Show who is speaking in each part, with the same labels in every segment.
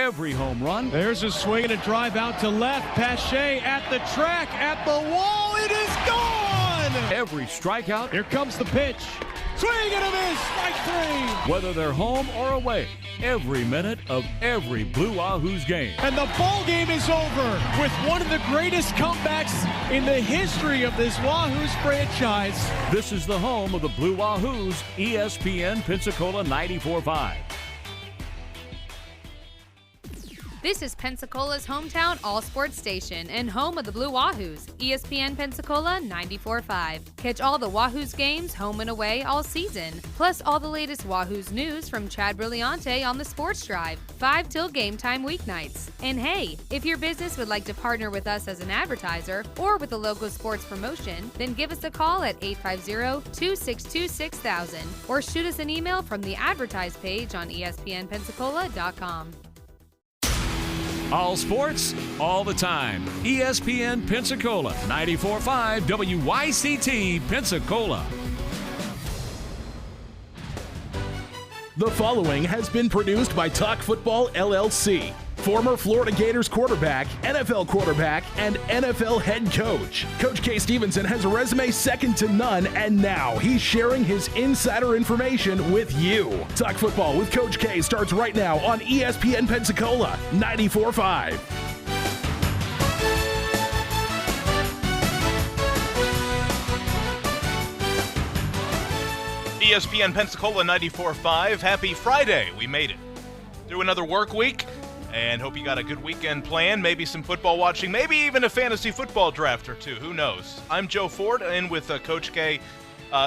Speaker 1: every home run.
Speaker 2: There's a swing and a drive out to left. Pache at the track, at the wall. It is gone!
Speaker 1: Every strikeout.
Speaker 2: Here comes the pitch. Swing and a miss, strike three.
Speaker 1: Whether they're home or away, every minute of every Blue Wahoos game.
Speaker 2: And the ball game is over with one of the greatest comebacks in the history of this Wahoos franchise.
Speaker 1: This is the home of the Blue Wahoos, ESPN Pensacola 94.5.
Speaker 3: This is Pensacola's hometown all-sports station and home of the Blue Wahoos, ESPN Pensacola 94.5. Catch all the Wahoos games home and away all season, plus all the latest Wahoos news from Chad Brilliante on the Sports Drive, 5 till game time weeknights. And hey, if your business would like to partner with us as an advertiser or with a local sports promotion, then give us a call at 850-262-6000 or shoot us an email from the advertise page on ESPNpensacola.com.
Speaker 1: All sports, all the time. ESPN Pensacola, 94.5 WYCT Pensacola.
Speaker 4: The following has been produced by Talk Football LLC. Former Florida Gators quarterback, NFL quarterback, and NFL head coach. Coach K. Stevenson has a resume second to none, and now he's sharing his insider information with you. Talk Football with Coach K starts right now on ESPN Pensacola 94.5.
Speaker 5: ESPN Pensacola 94.5. Happy Friday. We made it through another work week. And hope you got a good weekend planned, maybe some football watching, maybe even a fantasy football draft or two. Who knows? I'm Joe Ford, in with Coach K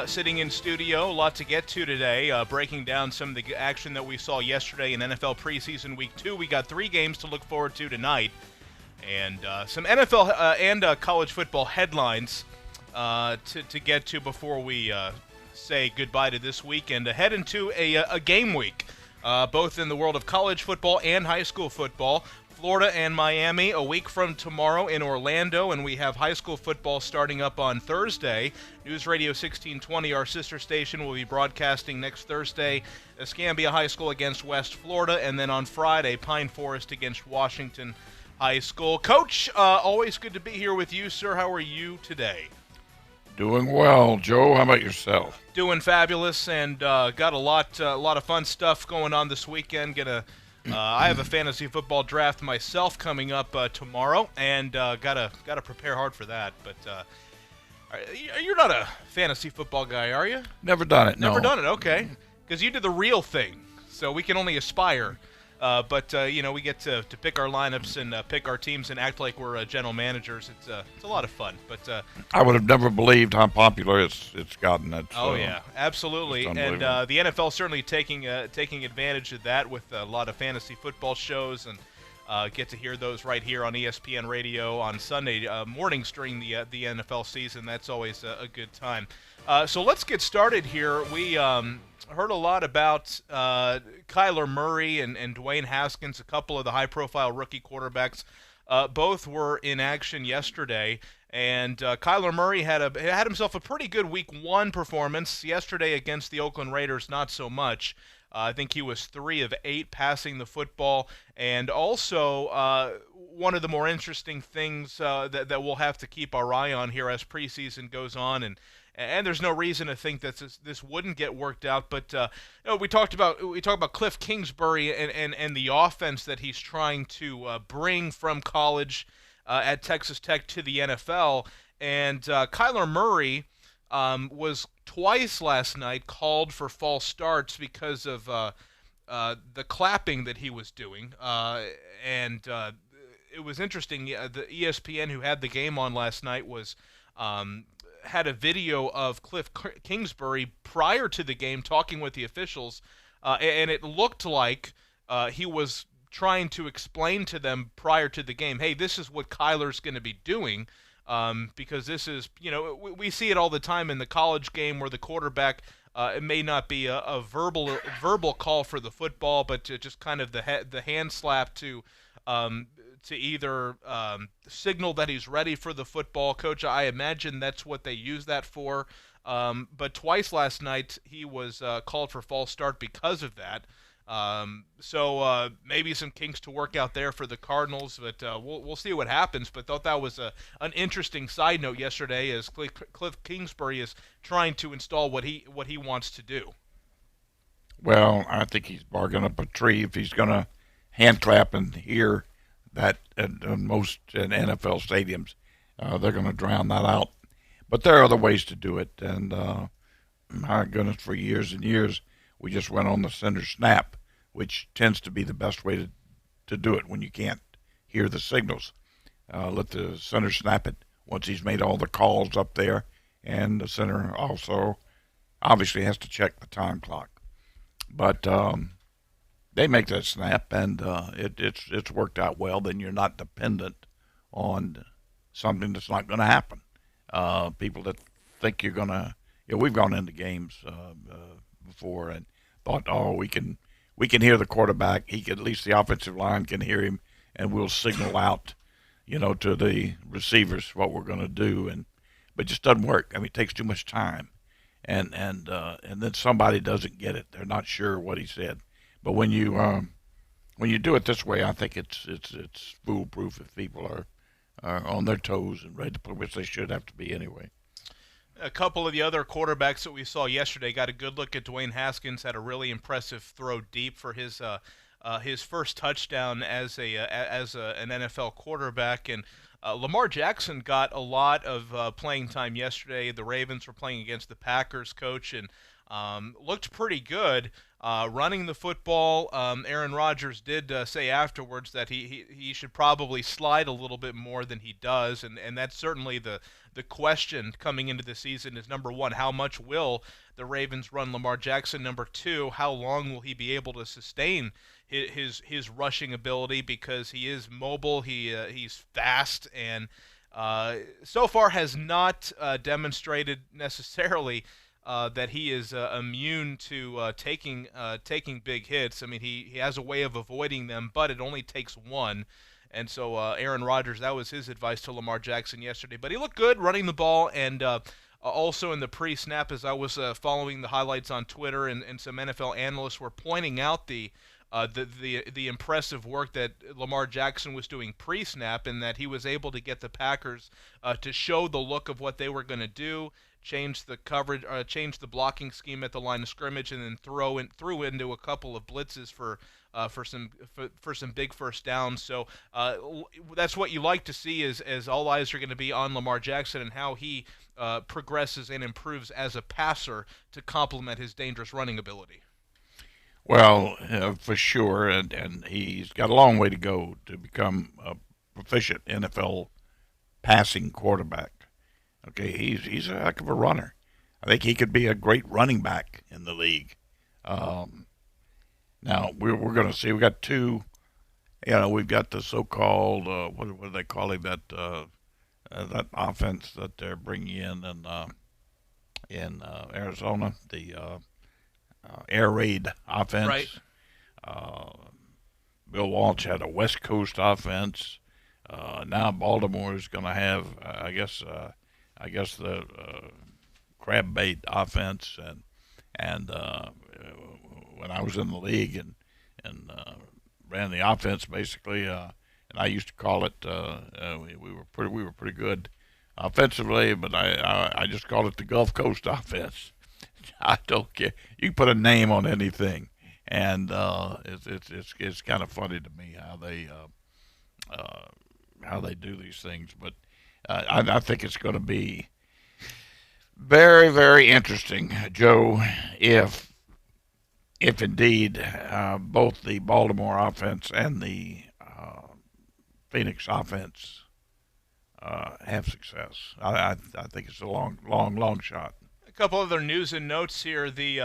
Speaker 5: sitting in studio. A lot to get to today, breaking down some of the action that we saw yesterday in NFL preseason week 2. We got 3 games to look forward to tonight. And some NFL and college football headlines to get to before we say goodbye to this week and head into a game week. Both in the world of college football and high school football. Florida and Miami a week from tomorrow in Orlando, and we have high school football starting up on Thursday. News Radio 1620, our sister station, will be broadcasting next Thursday Escambia High School against West Florida, and then on Friday, Pine Forest against Washington High School. Coach, always good to be here with you, sir. How are you today?
Speaker 6: Doing well, Joe. How about yourself?
Speaker 5: Doing fabulous, and got a lot of fun stuff going on this weekend. I have a fantasy football draft myself coming up tomorrow, and gotta prepare hard for that. But you're not a fantasy football guy, are you?
Speaker 6: Never done it.
Speaker 5: Never done it. Okay, because you did the real thing, so we can only aspire. But we get to pick our lineups and pick our teams and act like we're general managers. It's a lot of fun. But
Speaker 6: I would have never believed how popular it's gotten.
Speaker 5: Oh yeah, absolutely. And the NFL certainly taking advantage of that with a lot of fantasy football shows, and get to hear those right here on ESPN Radio on Sunday mornings during the NFL season. That's always a good time. So let's get started here. We heard a lot about Kyler Murray and Dwayne Haskins, a couple of the high-profile rookie quarterbacks. Both were in action yesterday, and Kyler Murray had himself a pretty good Week 1 performance. Yesterday against the Oakland Raiders, not so much. I think he was 3 of 8 passing the football, and also one of the more interesting things that we'll have to keep our eye on here as preseason goes on, and there's no reason to think that this wouldn't get worked out. But we talked about Cliff Kingsbury and the offense that he's trying to bring from college at Texas Tech to the NFL. And Kyler Murray was twice last night called for false starts because of the clapping that he was doing. And it was interesting. The ESPN, who had the game on last night, had a video of Cliff Kingsbury prior to the game talking with the officials, and it looked like he was trying to explain to them prior to the game, hey, this is what Kyler's going to be doing, because this is, we see it all the time in the college game where the quarterback, it may not be a verbal call for the football, but just kind of the hand slap to either signal that he's ready for the football. Coach, I imagine that's what they use that for. But twice last night he was called for false start because of that. So maybe some kinks to work out there for the Cardinals, but we'll see what happens. But thought that was an interesting side note yesterday, as Cliff Kingsbury is trying to install what he wants to do.
Speaker 6: Well, I think he's bargained up a tree if he's going to hand clap and hear that in most NFL stadiums. They're going to drown that out. But there are other ways to do it, and my goodness, for years and years, we just went on the center snap, which tends to be the best way to do it when you can't hear the signals. Let the center snap it once he's made all the calls up there, and the center also obviously has to check the time clock. But they make that snap, and it's worked out well. Then you're not dependent on something that's not going to happen. People that think you're going to, we've gone into games before and thought, we can hear the quarterback. At least the offensive line can hear him, and we'll signal out, to the receivers what we're going to do. But it just doesn't work. I mean, it takes too much time, and then somebody doesn't get it. They're not sure what he said. But when you do it this way, I think it's foolproof if people are on their toes and ready to play, which they should have to be anyway.
Speaker 5: A couple of the other quarterbacks that we saw yesterday got a good look at. Dwayne Haskins had a really impressive throw deep for his first touchdown as an NFL quarterback, and Lamar Jackson got a lot of playing time yesterday. The Ravens were playing against the Packers, coach, and looked pretty good running the football. Aaron Rodgers did say afterwards that he should probably slide a little bit more than he does, and that's certainly the question coming into the season is, number one, how much will the Ravens run Lamar Jackson? Number two, how long will he be able to sustain his rushing ability, because he is mobile, he's fast, and so far has not demonstrated necessarily that he is immune to taking big hits. I mean, he has a way of avoiding them, but it only takes one. And so Aaron Rodgers, that was his advice to Lamar Jackson yesterday. But he looked good running the ball, and also in the pre-snap, as I was following the highlights on Twitter, and some NFL analysts were pointing out the impressive work that Lamar Jackson was doing pre-snap, and that he was able to get the Packers to show the look of what they were going to do, change the coverage, change the blocking scheme at the line of scrimmage, and then threw into a couple of blitzes for some big first downs. So that's what you like to see, as all eyes are going to be on Lamar Jackson and how he progresses and improves as a passer to complement his dangerous running ability.
Speaker 6: Well, for sure, and he's got a long way to go to become a proficient NFL passing quarterback. Okay, he's a heck of a runner. I think he could be a great running back in the league. Now we're going to see. We got two. We've got the so-called what do they call it, that offense that they're bringing in Arizona, the air raid offense.
Speaker 5: Right.
Speaker 6: Bill Walsh had a West Coast offense. Now Baltimore is going to have, I guess the crab bait offense, and when I was in the league and ran the offense basically, and I used to call it, we were pretty good offensively, but I just called it the Gulf Coast offense. I don't care. You can put a name on anything, and it's kind of funny to me how they do these things, but. I think it's going to be very, very interesting, Joe, if indeed both the Baltimore offense and the Phoenix offense have success. I think it's a long shot.
Speaker 5: A couple other news and notes here. In the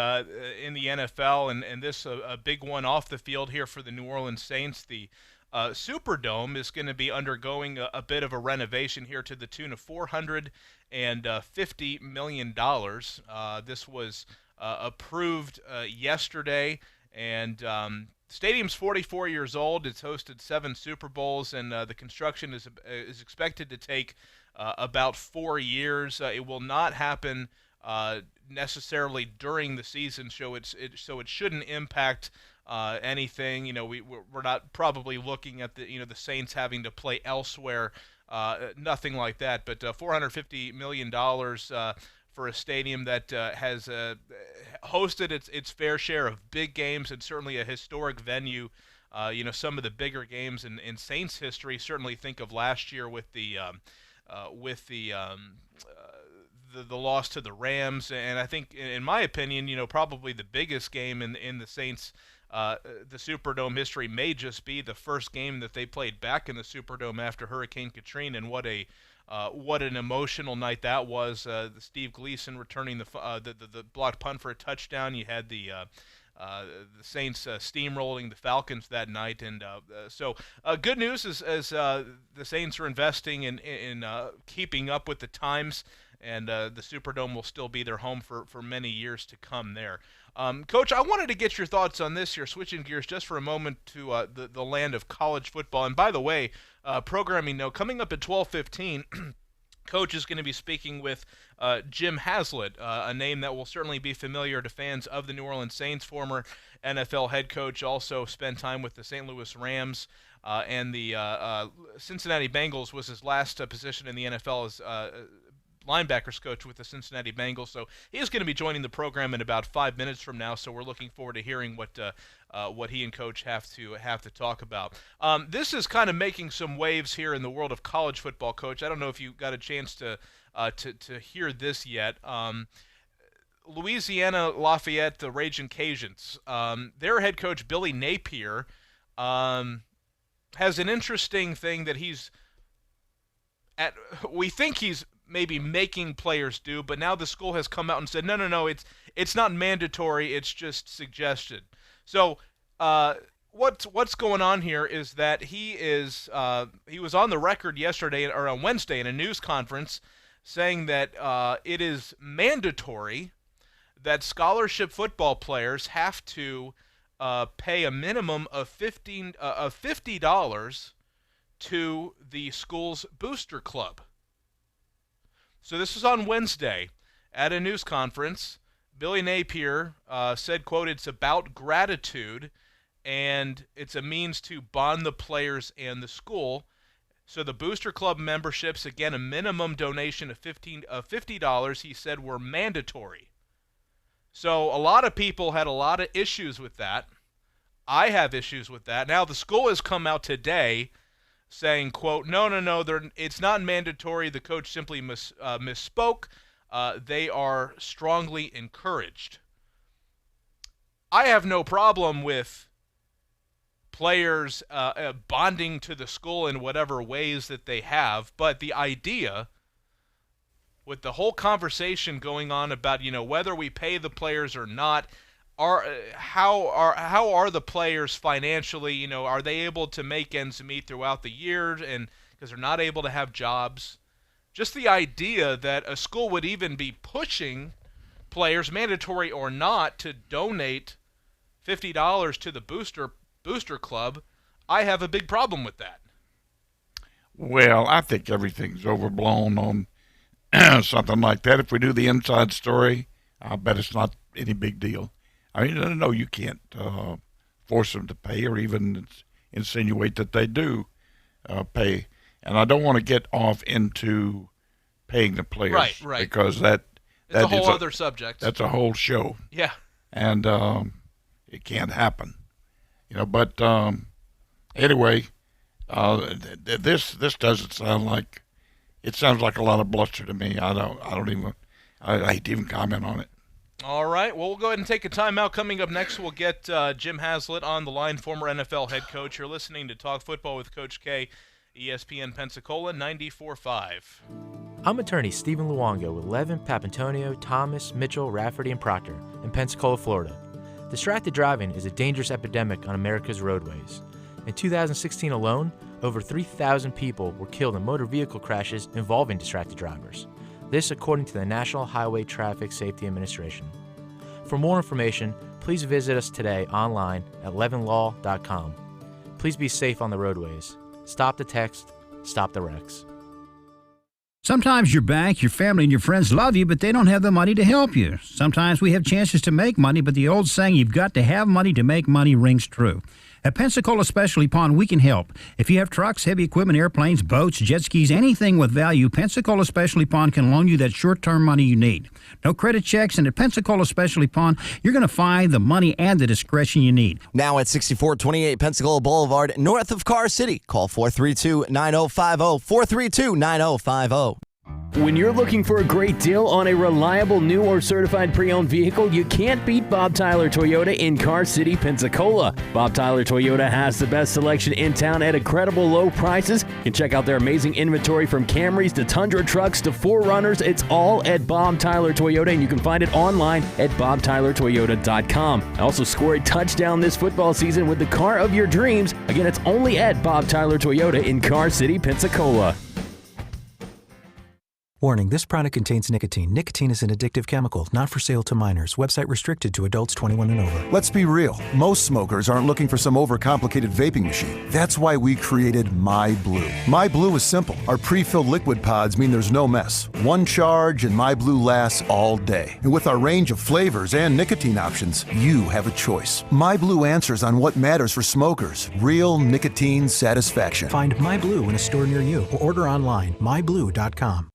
Speaker 5: NFL, and this a big one off the field here for the New Orleans Saints. The Superdome is going to be undergoing a bit of a renovation here to the tune of $450 million. This was approved yesterday, and stadium's 44 years old. It's hosted 7 Super Bowls, and the construction is expected to take about 4 years. It will not happen necessarily during the season, so it shouldn't impact anything. We're not probably looking at the Saints having to play elsewhere, nothing like that. But $450 million for a stadium that has hosted its fair share of big games, and certainly a historic venue. Some of the bigger games in Saints history. Certainly think of last year with the loss to the Rams, and I think, in my opinion, probably the biggest game in the Saints, the Superdome history may just be the first game that they played back in the Superdome after Hurricane Katrina, and what an emotional night that was. Steve Gleason returning the blocked punt for a touchdown. You had the Saints steamrolling the Falcons that night, and so good news is the Saints are investing in keeping up with the times, and the Superdome will still be their home for many years to come there. Coach, I wanted to get your thoughts on this here, switching gears just for a moment to the land of college football. And by the way, programming note, coming up at 12:15, Coach is going to be speaking with Jim Haslett, a name that will certainly be familiar to fans of the New Orleans Saints, former NFL head coach, also spent time with the St. Louis Rams and the Cincinnati Bengals was his last position in the NFL as linebackers coach with the Cincinnati Bengals. So he is going to be joining the program in about 5 minutes from now. So we're looking forward to hearing what he and Coach have to talk about. This is kind of making some waves here in the world of college football, Coach. I don't know if you got a chance to hear this yet. Louisiana Lafayette, the Ragin' Cajuns, their head coach Billy Napier has an interesting thing that we think he's maybe making players do, but now the school has come out and said, no, it's not mandatory, it's just suggested. So what's going on here is that he was on the record yesterday or on Wednesday in a news conference saying that it is mandatory that scholarship football players have to pay a minimum of $50 to the school's booster club. So this was on Wednesday at a news conference. Billy Napier said, quote, "It's about gratitude, and it's a means to bond the players and the school." So the booster club memberships, again, a minimum donation of $50, he said, were mandatory. So a lot of people had a lot of issues with that. I have issues with that. Now the school has come out today saying, quote, no, it's not mandatory. The coach simply misspoke. They are strongly encouraged. I have no problem with players bonding to the school in whatever ways that they have, but the idea with the whole conversation going on about, whether we pay the players or not, how are the players financially? Are they able to make ends meet throughout the year, and because they're not able to have jobs? Just the idea that a school would even be pushing players, mandatory or not, to donate $50 to the booster club, I have a big problem with that.
Speaker 6: Well, I think everything's overblown on something like that. If we do the inside story, I bet it's not any big deal. I mean, no, you can't force them to pay or even insinuate that they do pay. And I don't want to get off into paying the players.
Speaker 5: Right.
Speaker 6: Because it's
Speaker 5: a whole other subject.
Speaker 6: That's a whole show.
Speaker 5: Yeah.
Speaker 6: And it can't happen. But anyway, this doesn't sound like, it sounds like a lot of bluster to me. I hate to even comment on it.
Speaker 5: All right, well, we'll go ahead and take a timeout. Coming up next, we'll get Jim Haslett on the line, former NFL head coach. You're listening to Talk Football with Coach K, ESPN Pensacola 94.5.
Speaker 7: I'm attorney Stephen Luongo with Levin, Papantonio, Thomas, Mitchell, Rafferty, and Proctor in Pensacola, Florida. Distracted driving is a dangerous epidemic on America's roadways. In 2016 alone, over 3,000 people were killed in motor vehicle crashes involving distracted drivers. This according to the National Highway Traffic Safety Administration. For more information, please visit us today online at levinlaw.com. Please be safe on the roadways. Stop the text, stop the wrecks.
Speaker 8: Sometimes your bank, your family, and your friends love you, but they don't have the money to help you. Sometimes we have chances to make money, but the old saying, you've got to have money to make money, rings true. At Pensacola Specialty Pond, we can help. If you have trucks, heavy equipment, airplanes, boats, jet skis, anything with value, Pensacola Specialty Pond can loan you that short-term money you need. No credit checks, and at Pensacola Specialty Pond, you're going to find the money and the discretion you need.
Speaker 9: Now at 6428 Pensacola Boulevard, north of Car City. Call 432-9050, 432-9050.
Speaker 10: When you're looking for a great deal on a reliable new or certified pre-owned vehicle, you can't beat Bob Tyler Toyota in Car City, Pensacola. Bob Tyler Toyota has the best selection in town at incredible low prices. You can check out their amazing inventory from Camrys to Tundra trucks to 4Runners. It's all at Bob Tyler Toyota, and you can find it online at bobtylertoyota.com. Also score a touchdown this football season with the car of your dreams. Again, it's only at Bob Tyler Toyota in Car City, Pensacola.
Speaker 11: Warning, this product contains nicotine. Nicotine is an addictive chemical, not for sale to minors. Website restricted to adults 21 and over.
Speaker 12: Let's be real. Most smokers aren't looking for some overcomplicated vaping machine. That's why we created My Blue. My Blue is simple. Our pre-filled liquid pods mean there's no mess. One charge and My Blue lasts all day. And with our range of flavors and nicotine options, you have a choice. My Blue answers on what matters for smokers. Real nicotine satisfaction.
Speaker 11: Find My Blue in a store near you or order online, myblue.com.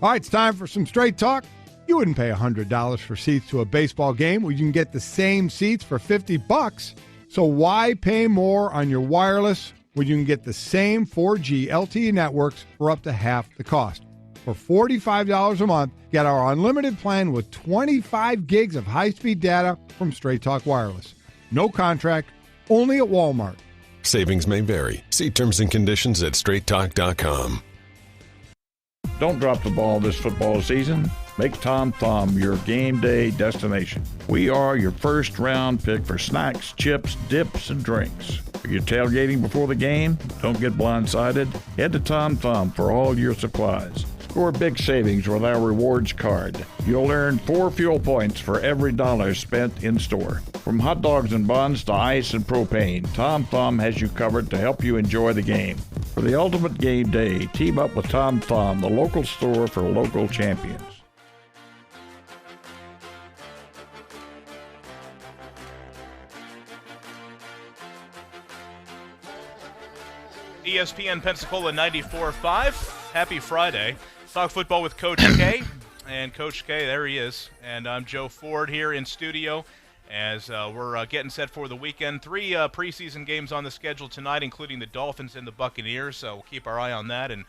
Speaker 13: All right, it's time for some straight talk. You wouldn't pay $100 for seats to a baseball game where you can get the same seats for $50. So why pay more on your wireless when you can get the same 4G LTE networks for up to half the cost? For $45 a month, get our unlimited plan with 25 gigs of high-speed data from Straight Talk Wireless. No contract, only at Walmart.
Speaker 14: Savings may vary. See terms and conditions at straighttalk.com.
Speaker 6: Don't drop the ball this football season. Make Tom Thumb your game day destination. We are your first round pick for snacks, chips, dips, and drinks. Are you tailgating before the game? Don't get blindsided. Head to Tom Thumb for all your supplies. Score big savings with our rewards card. You'll earn 4 fuel points for every dollar spent in store. From hot dogs and buns to ice and propane, Tom Thumb has you covered to help you enjoy the game. For the ultimate game day, team up with Tom Thumb, the local store for local champions.
Speaker 5: ESPN Pensacola 94.5. Happy Friday. Talk football with Coach K. And Coach K, there he is. And I'm Joe Ford here in studio as we're getting set for the weekend. 3 preseason games on the schedule tonight, including the Dolphins and the Buccaneers. So we'll keep our eye on that and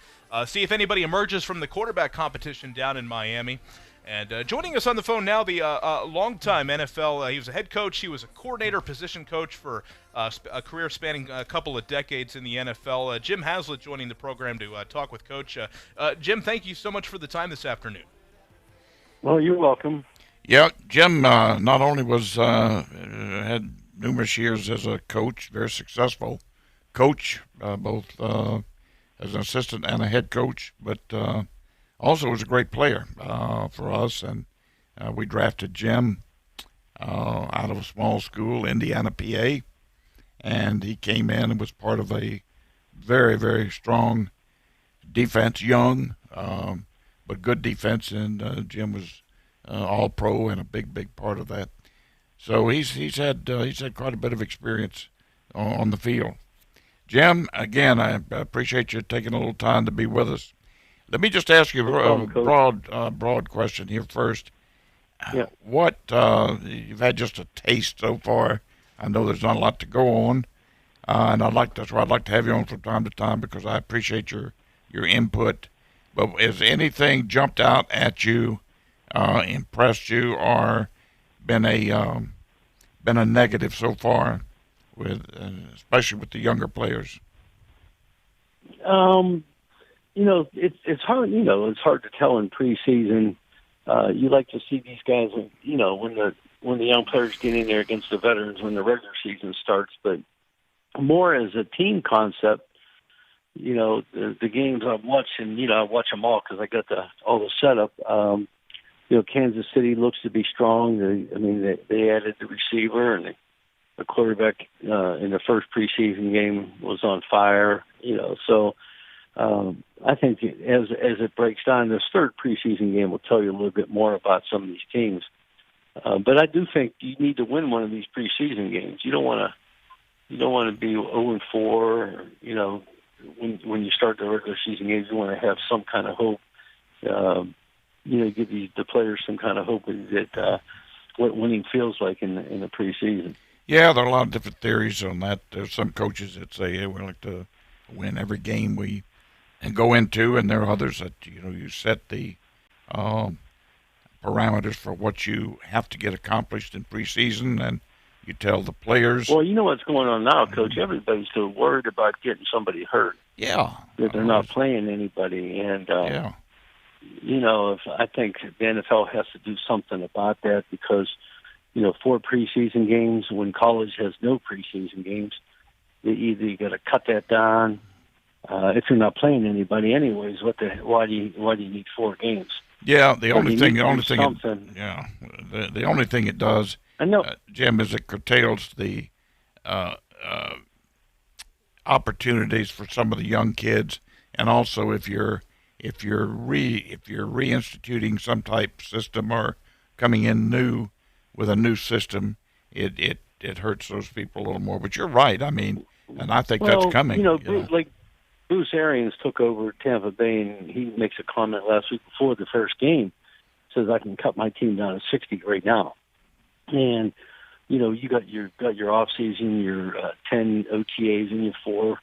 Speaker 5: see if anybody emerges from the quarterback competition down in Miami. And joining us on the phone now, the longtime NFL, he was a head coach, he was a coordinator, position coach for a career spanning a couple of decades in the NFL. Jim Haslett joining the program to talk with Coach. Jim, thank you so much for the time this afternoon.
Speaker 15: Well, you're welcome.
Speaker 6: Yeah, Jim not only was had numerous years as a coach, very successful coach, both as an assistant and a head coach, but also was a great player for us, and we drafted Jim out of a small school, Indiana, PA, and he came in and was part of a very, very strong defense, young, but good defense, and Jim was all-pro and a big, big part of that. So he's had quite a bit of experience on the field. Jim, again, I appreciate you taking a little time to be with us. Let me just ask you a broad question here first.
Speaker 15: Yeah.
Speaker 6: What you've had just a taste so far. I know there's not a lot to go on, and that's why I'd like to have you on from time to time because I appreciate your input. But has anything jumped out at you, impressed you, or been a negative so far, especially with the younger players?
Speaker 15: It's hard. It's hard to tell in preseason. You like to see these guys, when the young players get in there against the veterans when the regular season starts. But more as a team concept, the games I've watched, and I watch them all because I got all the setup. Kansas City looks to be strong. They added the receiver, and the quarterback in the first preseason game was on fire. So I think as it breaks down, this third preseason game will tell you a little bit more about some of these teams. But I do think you need to win one of these preseason games. You don't want to be 0-4. You know, when you start the regular season games, you want to have some kind of hope. You know, give the players some kind of hope that what winning feels like in the preseason.
Speaker 6: Yeah, there are a lot of different theories on that. There's some coaches that say, "Hey, we like to win every game we go into," and there are others that you set the parameters for what you have to get accomplished in preseason, and you tell the players.
Speaker 15: Well, you know what's going on now, Coach. Everybody's so worried about getting somebody hurt.
Speaker 6: Yeah,
Speaker 15: that they're not playing anybody, and
Speaker 6: yeah.
Speaker 15: You know, I think the NFL has to do something about that because, 4 preseason games when college has no preseason games, you got to cut that down. If you're not playing anybody, anyways, why do you need 4 games?
Speaker 6: Yeah, the only thing it does,
Speaker 15: I know,
Speaker 6: Jim, is it curtails the opportunities for some of the young kids, and also if you're reinstituting some type system or coming in new with a new system, it hurts those people a little more. But you're right. I mean, and I think that's coming.
Speaker 15: Like Bruce Arians took over Tampa Bay, and he makes a comment last week before the first game. Says I can cut my team down to 60 right now, and you got your off season, your 10 OTAs, and your 4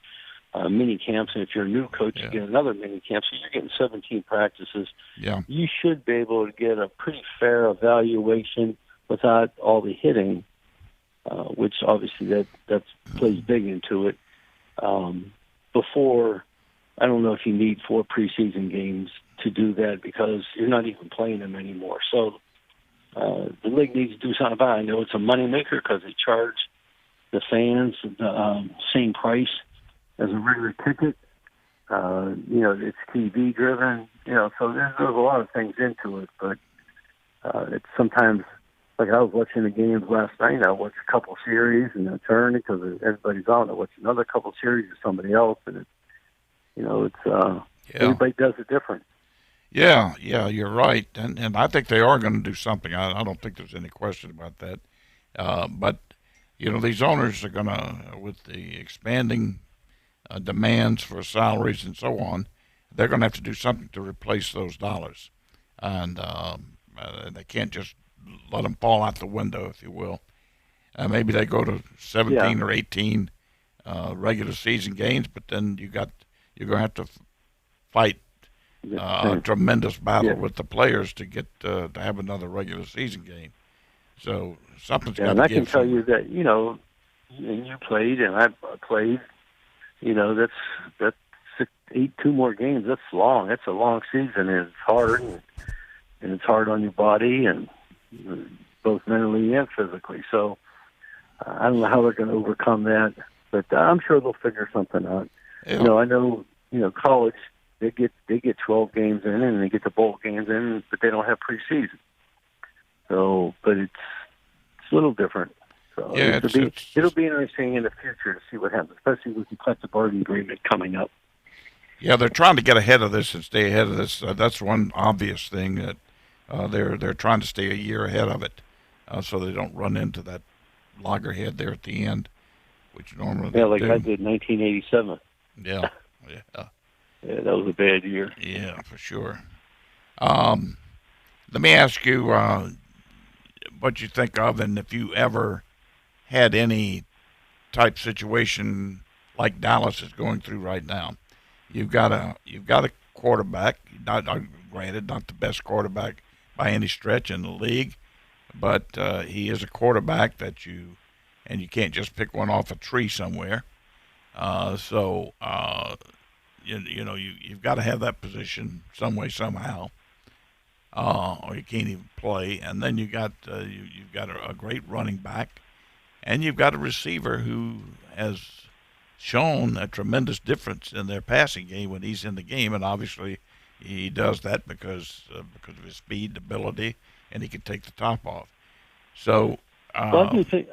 Speaker 15: mini camps, and if you're a new coach, you get another mini camp, so you're getting 17 practices.
Speaker 6: Yeah,
Speaker 15: you should be able to get a pretty fair evaluation without all the hitting, which obviously that plays big into it. Before, I don't know if you need 4 preseason games to do that because you're not even playing them anymore. So the league needs to do something about it. I know it's a moneymaker because they charge the fans the same price as a regular ticket. It's TV driven, so there's a lot of things into it, but it's sometimes, like I was watching the games last night, I watched a couple series and then turn because everybody's on. I watched another couple series with somebody else, and everybody does it different.
Speaker 6: Yeah, you're right, and I think they are going to do something. I don't think there's any question about that. But these owners are going to, with the expanding demands for salaries and so on, they're going to have to do something to replace those dollars, and they can't just let them fall out the window, if you will. Maybe they go to 17 or 18 regular season games, but then you're going to have to fight a tremendous battle with the players to get to have another regular season game. So something's got to give.
Speaker 15: And I can tell you that and you played and I played. That's 2 more games. That's long. That's a long season, and it's hard, and it's hard on your body, and both mentally and physically. So I don't know how they're going to overcome that, but I'm sure they'll figure something out.
Speaker 6: Yeah.
Speaker 15: I know college they get 12 games in, and they get the bowl games in, but they don't have preseason. So, but it's a little different. So
Speaker 6: yeah,
Speaker 15: it'll be interesting in the future to see what happens, especially with the collective bargaining agreement coming up.
Speaker 6: Yeah, they're trying to get ahead of this and stay ahead of this. That's one obvious thing that they're trying to stay a year ahead of it, so they don't run into that loggerhead there at the end, which normally
Speaker 15: like I did in 1987.
Speaker 6: Yeah.
Speaker 15: Yeah, that was a bad year.
Speaker 6: Yeah, for sure. Let me ask you what you think of, and if you ever had any type situation like Dallas is going through right now. You've got a quarterback, granted not the best quarterback by any stretch in the league, but he is a quarterback that you can't just pick one off a tree somewhere. You've got to have that position some way somehow, or you can't even play. And then you've got a great running back, and you've got a receiver who has shown a tremendous difference in their passing game when he's in the game, and obviously he does that because of his speed, ability, and he can take the top off. So,
Speaker 15: I do think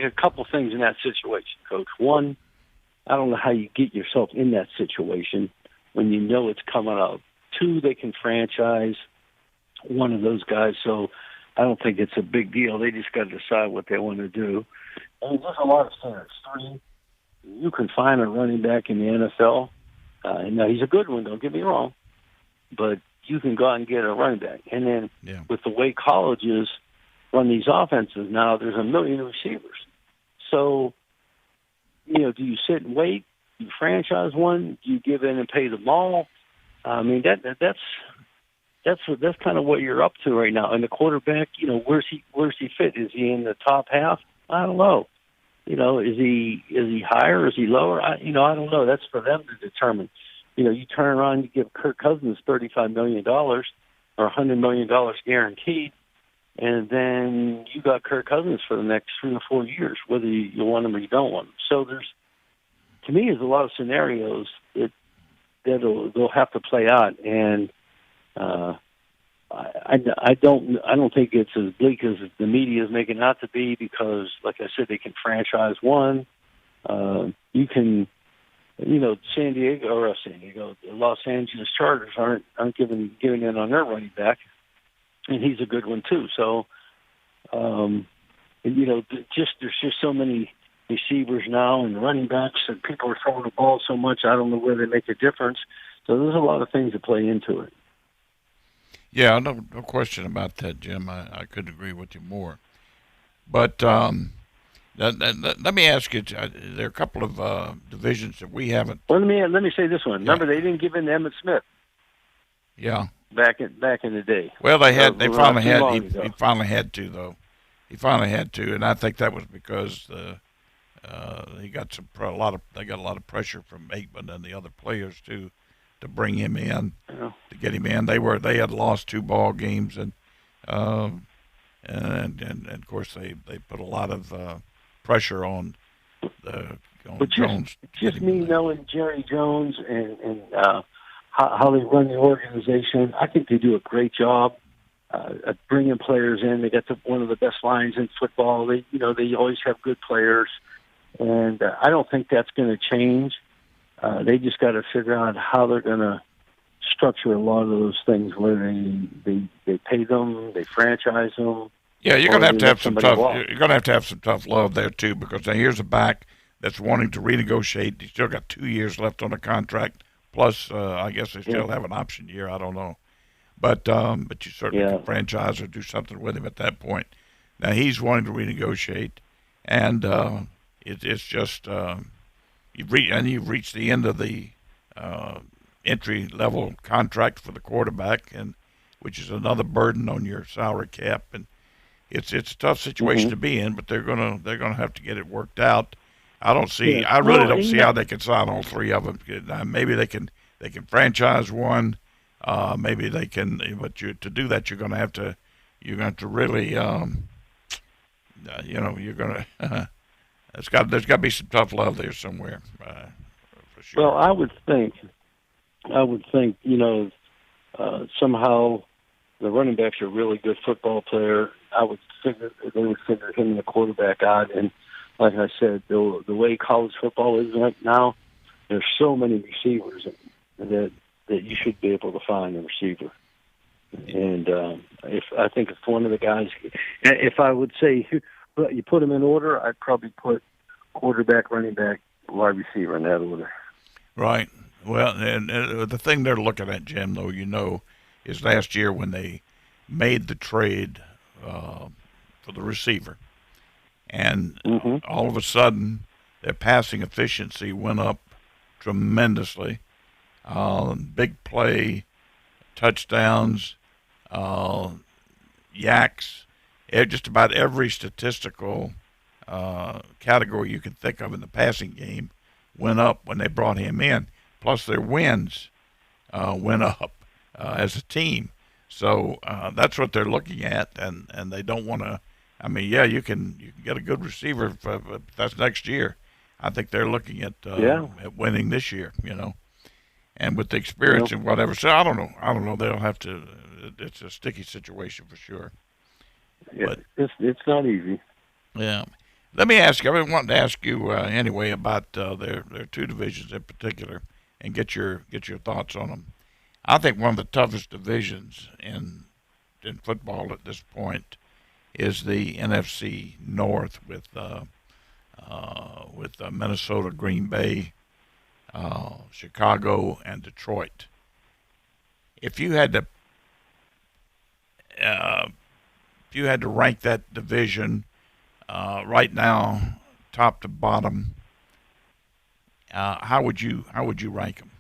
Speaker 15: a couple things in that situation, Coach. One, I don't know how you get yourself in that situation. when you know it's coming up. 2, they can franchise one of those guys, so I don't think it's a big deal. They just got to decide what they want to do. And there's a lot of standards. 3, you can find a running back in the NFL. And now he's a good one, don't get me wrong, but you can go out and get a running back. And then with the way colleges run these offenses now, there's a million receivers. So, do you sit and wait? Do you franchise one? Do you give in and pay them all? I mean, that's kind of what you're up to right now. And the quarterback, where's he fit? Is he in the top half? I don't know. Is he higher? Is he lower? I don't know. That's for them to determine. You turn around and you give Kirk Cousins $35 million or $100 million guaranteed, and then you got Kirk Cousins for the next 3 or 4 years, whether you want him or you don't want him. So to me, there's a lot of scenarios that they'll have to play out, and I don't think it's as bleak as the media is making it out to be, because, like I said, they can franchise one. You can, the Los Angeles Chargers aren't giving in on their running back, and he's a good one too. So, there's just so many receivers now and running backs, and people are throwing the ball so much. I don't know where they make a difference. So there's a lot of things that play into it.
Speaker 6: Yeah, no question about that, Jim. I couldn't agree with you more. But let me ask you, there are a couple of divisions that we haven't.
Speaker 15: Well, let me say this one. Remember, they didn't give in to Emmitt Smith.
Speaker 6: Yeah.
Speaker 15: Back in the day.
Speaker 6: Well, he finally had to, though. He finally had to, and I think that was because they got a lot of pressure from Aikman and the other players to bring him in, to get him in. They had lost 2 ball games, and of course they put a lot of pressure on Jones.
Speaker 15: Just me knowing Jerry Jones and how they run the organization, I think they do a great job at bringing players in. They got one of the best lines in football. They always have good players, and I don't think that's going to change. They just got to figure out how they're going to structure a lot of those things, where they pay them, they franchise them.
Speaker 6: Yeah, you're going to have some tough. You're going to have some tough love there too, because now here's a back that's wanting to renegotiate. He's still got 2 years left on the contract. Plus, I guess they still have an option year. I don't know, but you certainly can franchise or do something with him at that point. Now he's wanting to renegotiate, and it's just you've reached the end of the entry level contract for the quarterback, and which is another burden on your salary cap, and it's a tough situation to be in. But they're gonna have to get it worked out. I really don't see how they can sign all 3 of them. Maybe they can franchise one. Maybe they can, but to do that, you're going to have to really, you're going to. There's got to be some tough love there somewhere, for sure.
Speaker 15: Well, I would think, somehow the running back's a really good football player. I would figure they would figure him and the quarterback out. And like I said, the way college football is right now, there's so many receivers that you should be able to find a receiver. And if one of the guys, if I would say you put them in order, I'd probably put quarterback, running back, wide receiver in that order.
Speaker 6: Right. Well, and the thing they're looking at, Jim, though, is last year when they made the trade for the receiver, and all of a sudden their passing efficiency went up tremendously. Big play, touchdowns, yaks, just about every statistical category you could think of in the passing game went up when they brought him in. Plus their wins went up as a team. So that's what they're looking at, and they don't want to. I mean, you can get a good receiver if that's next year. I think they're looking at winning this year, and with the experience and whatever. So I don't know. They'll have to. It's a sticky situation for sure.
Speaker 15: Yeah, but it's not easy.
Speaker 6: Yeah. Let me ask you. I've been wanting to ask you anyway about their 2 divisions in particular. and get your thoughts on them. I think one of the toughest divisions in football at this point is the NFC North with Minnesota, Green Bay, Chicago, and Detroit. If you had to rank that division right now, top to bottom, how would you rank them?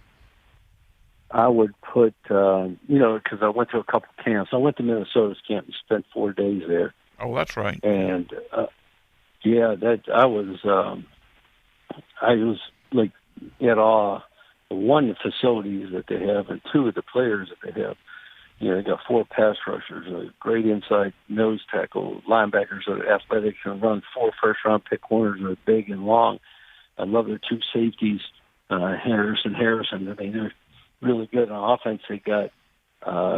Speaker 15: I would put, because I went to a couple camps. I went to Minnesota's camp and spent 4 days there.
Speaker 6: Oh, that's right.
Speaker 15: And I was like at awe of one, the facilities that they have, and two, of the players that they have. They got 4 pass rushers, a great inside nose tackle, linebackers that are athletic and run, 4 first-round pick corners that are big and long. I love their 2 safeties, Harris and Harrison. I mean, they're really good on offense. They got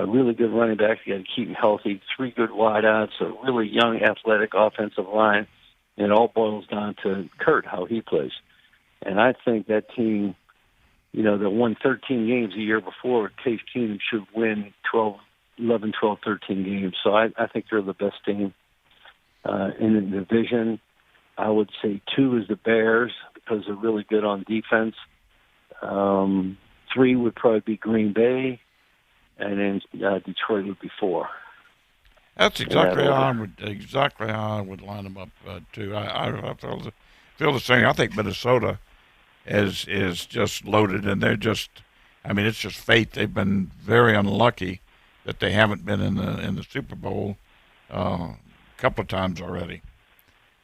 Speaker 15: really good running backs. You got to keep them healthy. 3 good wideouts, a really young, athletic offensive line. And it all boils down to Kurt, how he plays. And I think that team, that won 13 games the year before, Case Keenum should win 11, 12, 13 games. So I think they're the best team in the division. I would say 2 is the Bears because they're really good on defense. 3 would probably be Green Bay, and then Detroit would be 4.
Speaker 6: That's exactly how I would line them up too. I feel the same. I think Minnesota is just loaded, and they're just. I mean, it's just fate. They've been very unlucky that they haven't been in the Super Bowl a couple of times already.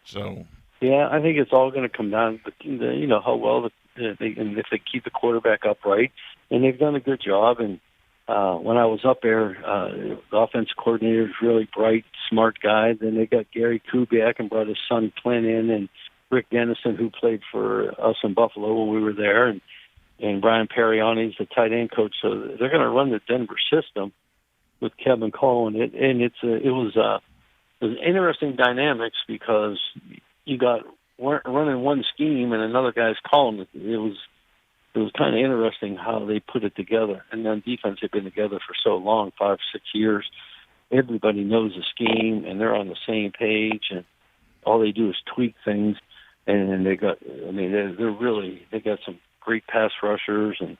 Speaker 6: So. Yeah,
Speaker 15: I think it's all going to come down to how well and if they keep the quarterback upright, and they've done a good job. And when I was up there, the offensive coordinator is really bright, smart guy. Then they got Gary Kubiak and brought his son Clint in, and Rick Dennison, who played for us in Buffalo when we were there, and Brian Periani's the tight end coach. So they're going to run the Denver system with Kevin Cohen. It was interesting dynamics because you got running one scheme and another guy's calling it. It was kind of interesting how they put it together. And then defense had been together for so long, 5, 6 years. Everybody knows the scheme, and they're on the same page, and all they do is tweak things. And they got some great pass rushers, and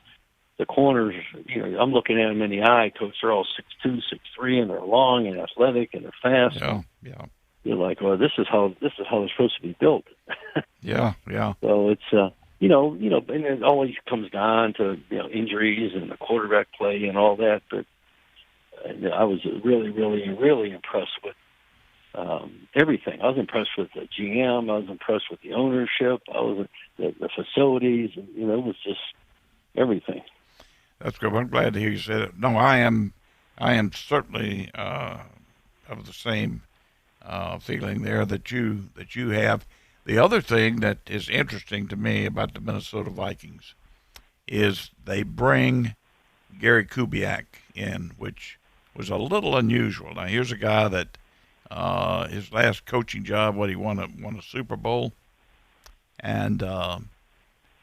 Speaker 15: the corners, I'm looking at them in the eye, Coach. They're all 6'2", 6'3", and they're long and athletic and they're fast.
Speaker 6: Yeah.
Speaker 15: You're like, well, this is how they're supposed to be built.
Speaker 6: Yeah.
Speaker 15: So it's and it always comes down to injuries and the quarterback play and all that. But I was really, really, really impressed with everything. I was impressed with the GM. I was impressed with the ownership. I was the facilities. It was just everything.
Speaker 6: That's good. I'm glad to hear you say that. No, I am certainly of the same feeling there that you have. The other thing that is interesting to me about the Minnesota Vikings is they bring Gary Kubiak in, which was a little unusual. Now here's a guy that his last coaching job, he won a Super Bowl, and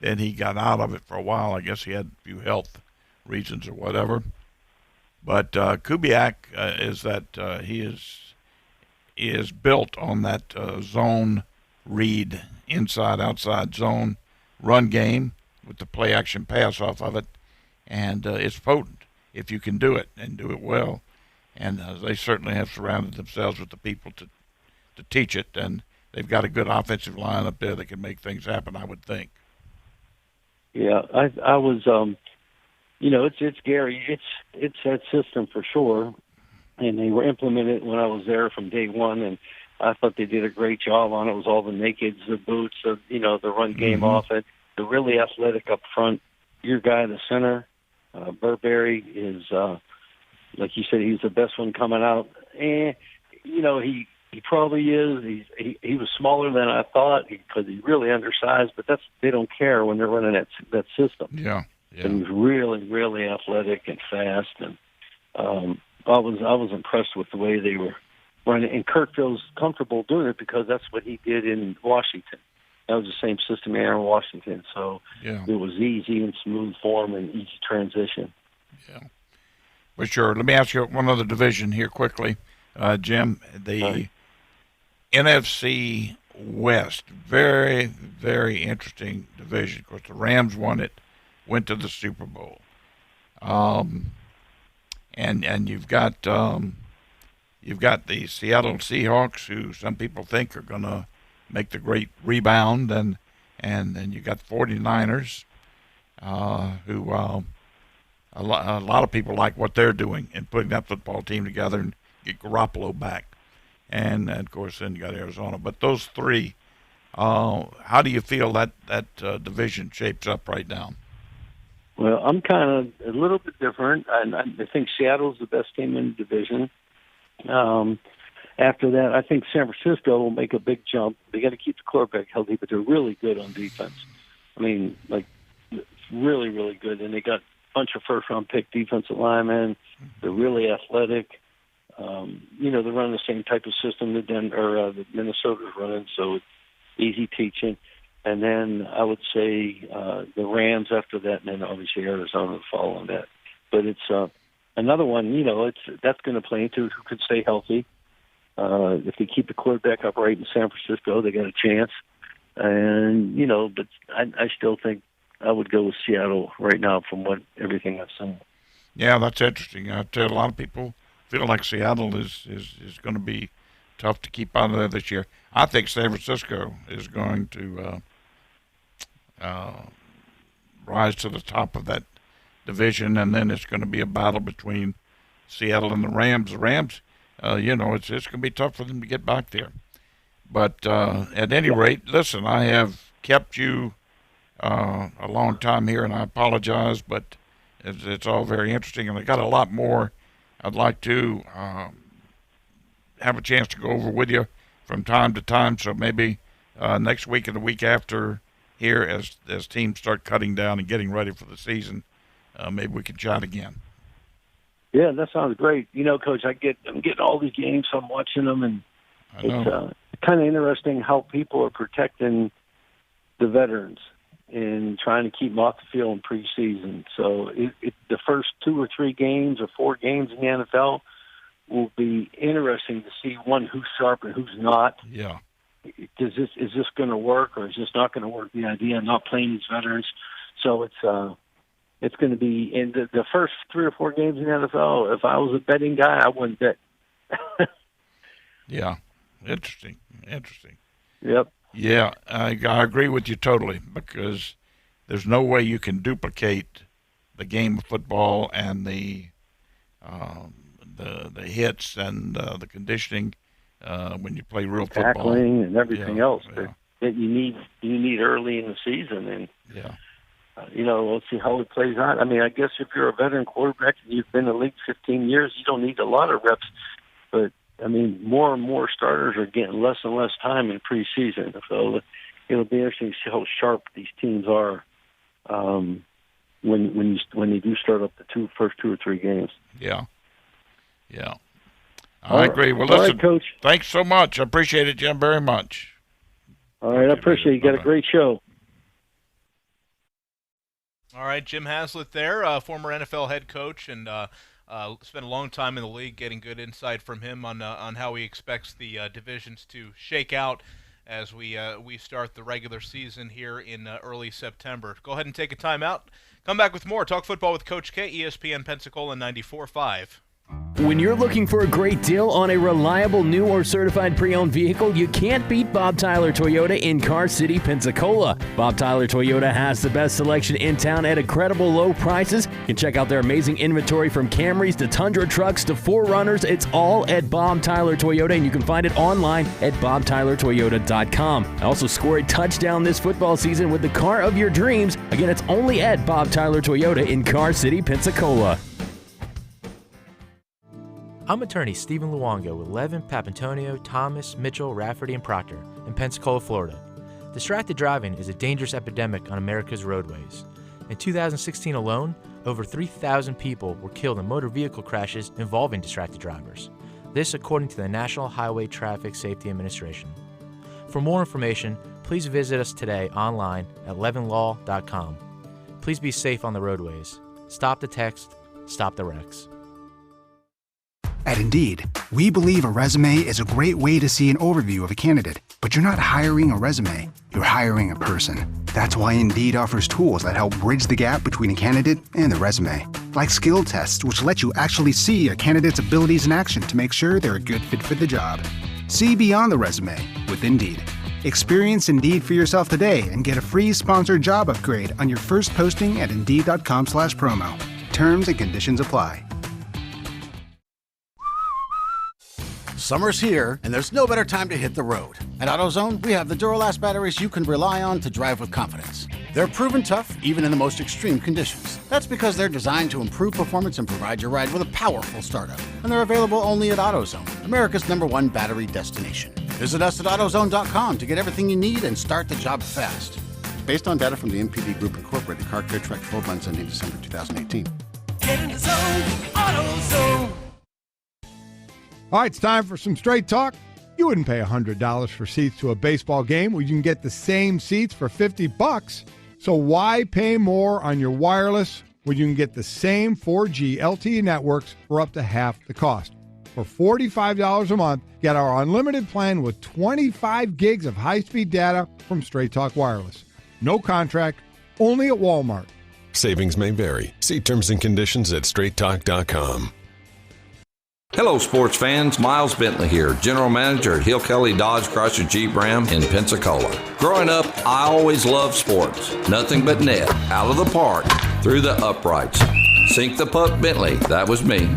Speaker 6: then he got out of it for a while. I guess he had a few health reasons or whatever. But Kubiak he is built on that zone read, inside outside zone run game with the play action pass off of it, and it's potent if you can do it and do it well. And they certainly have surrounded themselves with the people to teach it, and they've got a good offensive line up there that can make things happen, I would think.
Speaker 15: Yeah, I was, it's Gary. It's that system for sure, and they were implemented when I was there from day one, and I thought they did a great job on it. It was all the nakeds, the boots, the run game off it, the really athletic up front. Your guy in the center, Burberry, is, like you said, he's the best one coming out. And, he probably is. He was smaller than I thought because he's really undersized, but they don't care when they're running that system.
Speaker 6: Yeah.
Speaker 15: And he's really, really athletic and fast. And I was impressed with the way they were running. And Kurt feels comfortable doing it because that's what he did in Washington. That was the same system here in Washington. So
Speaker 6: Yeah.
Speaker 15: it was easy and smooth form and easy transition.
Speaker 6: Yeah. Well, sure. Let me ask you one other division here quickly, Jim. The NFC West, very, very interesting division. Of course, the Rams won it, went to the Super Bowl. And you've got the Seattle Seahawks, who some people think are going to make the great rebound, and then you got 49ers, who a lot of people like what they're doing in putting that football team together and get Garoppolo back, and of course then you got Arizona. But those three, how do you feel that division shapes up right now?
Speaker 15: Well, I'm kind of a little bit different. I think Seattle's the best team in the division. After that, I think San Francisco will make a big jump. They got to keep the quarterback healthy, but they're really good on defense. I mean, like, really, really good. And they got a bunch of first-round pick defensive linemen. They're really athletic. They're running the same type of system that Minnesota's running, so it's easy teaching. And then I would say the Rams after that, and then obviously Arizona will follow on that. But it's another one, that's going to play into who could stay healthy. If they keep the quarterback upright in San Francisco, they got a chance. And, but I still think I would go with Seattle right now from everything I've seen.
Speaker 6: Yeah, that's interesting. I tell a lot of people feel like Seattle is going to be tough to keep out of there this year. I think San Francisco is going to rise to the top of that division, and then it's going to be a battle between Seattle and the Rams. The Rams, it's going to be tough for them to get back there. But at any rate, listen, I have kept you a long time here, and I apologize, but it's all very interesting, and I got a lot more I'd like to have a chance to go over with you from time to time. So maybe next week and the week after here, as teams start cutting down and getting ready for the season, maybe we can chat again.
Speaker 15: Yeah, that sounds great. Coach, I'm getting all these games, so I'm watching them, and it's kind of interesting how people are protecting the veterans and trying to keep them off the field in preseason. So the first 2 or 3 games or 4 games in the NFL will be interesting to see, one, who's sharp and who's not.
Speaker 6: Yeah.
Speaker 15: Is this going to work, or is this not going to work? The idea of not playing these veterans. So it's going to be in the first 3 or 4 games in the NFL. If I was a betting guy, I wouldn't bet.
Speaker 6: Yeah, interesting.
Speaker 15: Yep.
Speaker 6: Yeah, I agree with you totally, because there's no way you can duplicate the game of football and the hits and the conditioning when you play real football,
Speaker 15: tackling and everything else that you need early in the season. And we'll see how it plays out. I mean, I guess if you're a veteran quarterback and you've been in the league 15 years, you don't need a lot of reps, but I mean, more and more starters are getting less and less time in preseason. So it'll be interesting to see how sharp these teams are when they do start up the first 2 or 3 games.
Speaker 6: Yeah. I agree. Well, listen,
Speaker 15: right, Coach.
Speaker 6: Thanks so much. I appreciate it, Jim, very much.
Speaker 15: All right, I appreciate it. You got a great show.
Speaker 5: All right, Jim Haslett there, former NFL head coach, and spent a long time in the league, getting good insight from him on how he expects the divisions to shake out as we start the regular season here in early September. Go ahead and take a timeout. Come back with more Talk Football with Coach K, ESPN Pensacola 94.5.
Speaker 10: When you're looking for a great deal on a reliable new or certified pre-owned vehicle, you can't beat Bob Tyler Toyota in Car City, Pensacola. Bob Tyler Toyota has the best selection in town at incredible low prices. You can check out their amazing inventory from Camrys to Tundra trucks to 4Runners. It's all at Bob Tyler Toyota, and you can find it online at bobtylertoyota.com. Also score a touchdown this football season with the car of your dreams. Again, it's only at Bob Tyler Toyota in Car City, Pensacola.
Speaker 7: I'm attorney Stephen Luongo with Levin, Papantonio, Thomas, Mitchell, Rafferty, and Proctor in Pensacola, Florida. Distracted driving is a dangerous epidemic on America's roadways. In 2016 alone, over 3,000 people were killed in motor vehicle crashes involving distracted drivers. This according to the National Highway Traffic Safety Administration. For more information, please visit us today online at levinlaw.com. Please be safe on the roadways. Stop the text, stop the wrecks.
Speaker 16: At Indeed, we believe a resume is a great way to see an overview of a candidate, but you're not hiring a resume, you're hiring a person. That's why Indeed offers tools that help bridge the gap between a candidate and the resume, like skill tests, which let you actually see a candidate's abilities in action to make sure they're a good fit for the job. See beyond the resume with Indeed. Experience Indeed for yourself today and get a free sponsored job upgrade on your first posting at Indeed.com/promo. Terms and conditions apply.
Speaker 17: Summer's here, and there's no better time to hit the road. At AutoZone, we have the Duralast batteries you can rely on to drive with confidence. They're proven tough, even in the most extreme conditions. That's because they're designed to improve performance and provide your ride with a powerful startup. And they're available only at AutoZone, America's #1 battery destination. Visit us at AutoZone.com to get everything you need and start the job fast. Based on data from the MPD Group Incorporated, Car Care Track 12 months ending December 2018.
Speaker 18: Get in the zone, AutoZone.
Speaker 13: All right, it's time for some straight talk. You wouldn't pay $100 for seats to a baseball game where you can get the same seats for $50. So why pay more on your wireless when you can get the same 4G LTE networks for up to half the cost? For $45 a month, get our unlimited plan with 25 gigs of high-speed data from Straight Talk Wireless. No contract, only at Walmart.
Speaker 14: Savings may vary. See terms and conditions at straighttalk.com.
Speaker 19: Hello, sports fans. Miles Bentley here, General Manager at Hill Kelly Dodge Chrysler Jeep Ram in Pensacola. Growing up, I always loved sports. Nothing but net, out of the park, through the uprights. Sink the puck Bentley, that was me.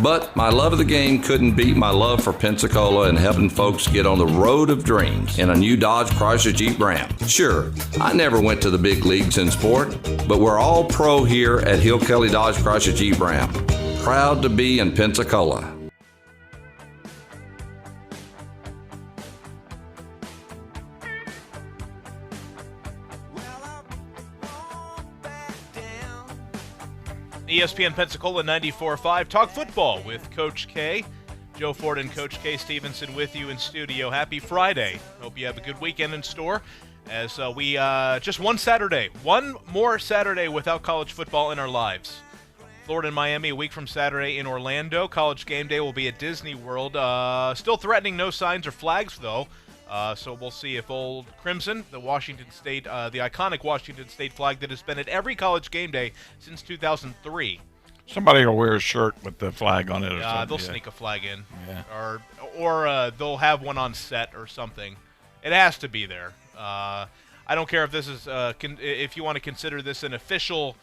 Speaker 19: But my love of the game couldn't beat my love for Pensacola and helping folks get on the road of dreams in a new Dodge Chrysler Jeep Ram. Sure, I never went to the big leagues in sport, but we're all pro here at Hill Kelly Dodge Chrysler Jeep Ram. Proud to be in Pensacola.
Speaker 5: ESPN Pensacola 94.5. Talk football with Coach K. Joe Ford and Coach K. Stevenson with you in studio. Happy Friday. Hope you have a good weekend in store as we just one more Saturday without college football in our lives. Florida and Miami a week from Saturday in Orlando. College game day will be at Disney World. Still threatening no signs or flags, though. So we'll see if Old Crimson, the Washington State, the iconic Washington State flag that has been at every college game day since 2003.
Speaker 6: Somebody will wear a shirt with the flag on it. Or something.
Speaker 5: They'll sneak a flag in, or they'll have one on set or something. It has to be there. I don't care if this is if you want to consider this an official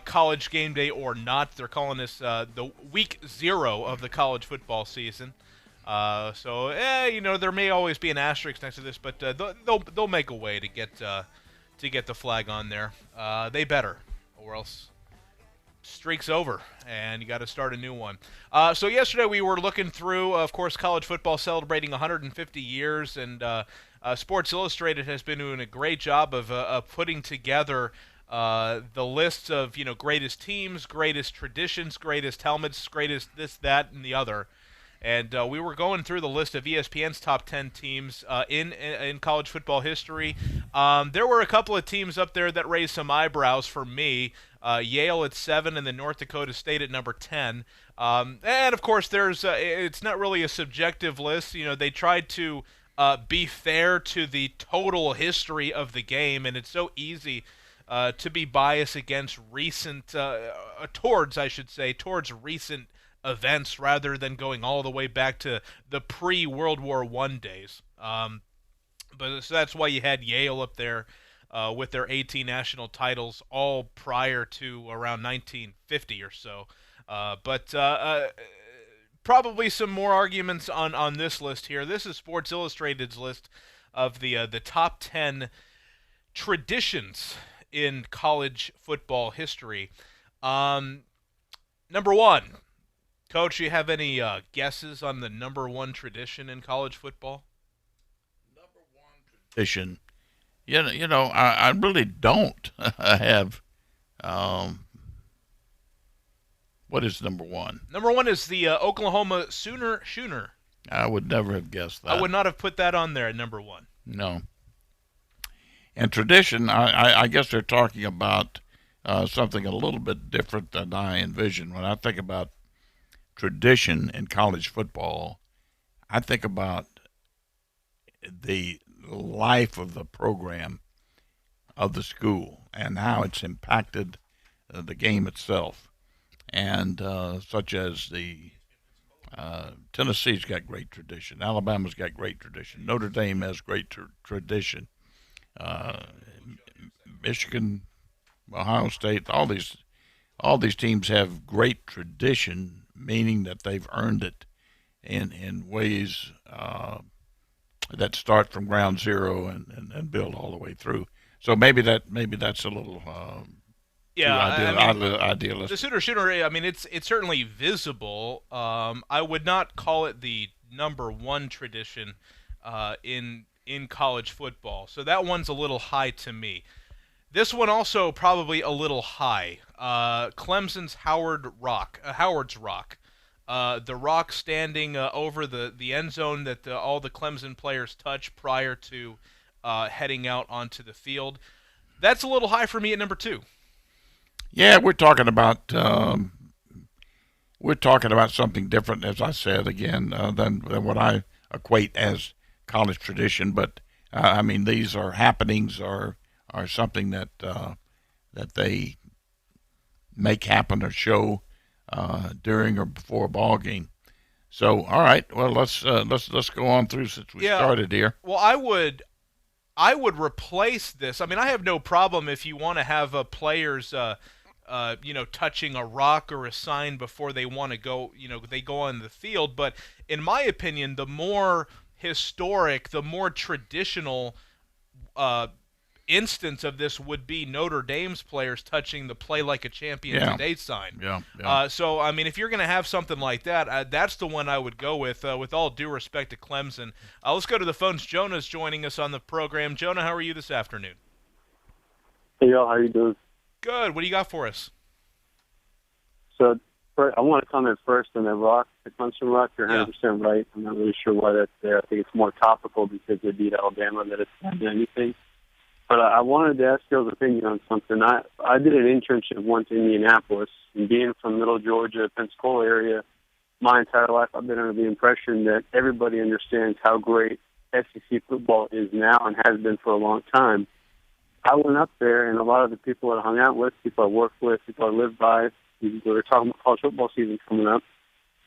Speaker 5: college game day or not. They're calling this the week 0 of the college football season. There may always be an asterisk next to this, but they'll make a way to get the flag on there. They better, or else streak's over, and you got to start a new one. So yesterday we were looking through, of course, college football celebrating 150 years, and Sports Illustrated has been doing a great job of putting together the lists of greatest teams, greatest traditions, greatest helmets, greatest this, that, and the other. And we were going through the list of ESPN's top 10 teams in college football history. There were a couple of teams up there that raised some eyebrows for me. Yale at 7 and then North Dakota State at number 10. And, of course, it's not really a subjective list. They tried to be fair to the total history of the game, and it's so easy to be biased against towards recent events rather than going all the way back to the pre-World War I days. So that's why you had Yale up there with their 18 national titles, all prior to around 1950 or so. But probably some more arguments on this list here. This is Sports Illustrated's list of the top 10 traditions in college football history. Number 1. Coach, you have any guesses on the number 1 tradition in college football?
Speaker 6: Number 1 tradition. I really don't have. What is number 1?
Speaker 5: Number 1 is the Oklahoma Sooner Schooner.
Speaker 6: I would never have guessed that.
Speaker 5: I would not have put that on there at number 1.
Speaker 6: No. And tradition, I guess they're talking about something a little bit different than I envision. When I think about tradition in college football, I think about the life of the program of the school and how it's impacted the game itself. And such as Tennessee's got great tradition. Alabama's got great tradition. Notre Dame has great tradition. Michigan, Ohio State, all these teams have great tradition, meaning that they've earned it in ways that start from ground zero and build all the way through. So maybe that's a little idealistic.
Speaker 5: The Sooner Shooter, I mean, it's certainly visible. I would not call it the number one tradition in college football. So that one's a little high to me. This one also probably a little high. Clemson's Howard's Rock. The rock standing over the end zone that all the Clemson players touch prior to heading out onto the field. That's a little high for me at number 2.
Speaker 6: Yeah, we're talking about something different, as I said again, than what I equate as college tradition. But I mean, these are happenings, are something that they make happen or show during or before a ball game. So, all right, well, let's go on through since we started here.
Speaker 5: Well, I would replace this. I mean, I have no problem if you want to have players, touching a rock or a sign before they want to go. They go on the field. But in my opinion, the more historic, the more traditional instance of this would be Notre Dame's players touching the "Play Like a Champion Today" sign. So, I mean, if you're going to have something like that, that's the one I would go with all due respect to Clemson. Let's go to the phones. Jonah's joining us on the program. Jonah, how are you this afternoon?
Speaker 20: Hey, y'all. How you doing?
Speaker 5: Good. What do you got for us?
Speaker 20: So, I want to comment first on the rock, the Clemson rock. You're 100% right. I'm not really sure why that's there. I think it's more topical because they beat Alabama than it's not anything. But I wanted to ask y'all's opinion on something. I did an internship once in Indianapolis, and being from Middle Georgia, Pensacola area, my entire life I've been under the impression that everybody understands how great SEC football is now and has been for a long time. I went up there, and a lot of the people I hung out with, people I worked with, people I lived by, we were talking about college football season coming up,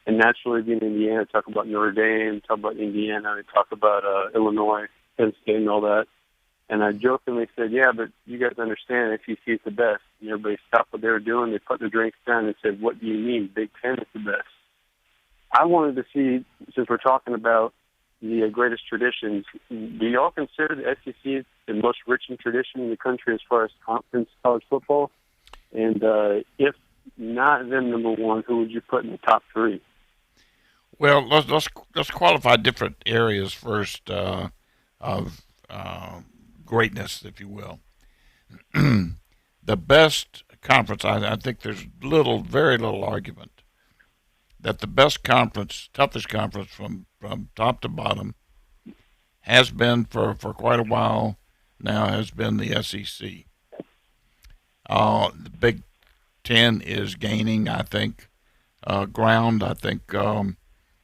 Speaker 20: and naturally being in Indiana, talk about Notre Dame, talk about Indiana, they talk about Illinois, Penn State, and all that. And I jokingly said, yeah, but you guys understand SEC is the best. And everybody stopped what they were doing. They put their drinks down and said, what do you mean? Big Ten is the best. I wanted to see, since we're talking about the greatest traditions, do y'all consider the SEC the most rich in tradition in the country as far as conference college football? And if not them number one, who would you put in the top 3?
Speaker 6: Well, let's qualify different areas first of greatness, if you will. The best conference, I think there's very little argument that the best conference, toughest conference from top to bottom has been for quite a while now, has been the SEC. The Big Ten is gaining, I think, ground. I think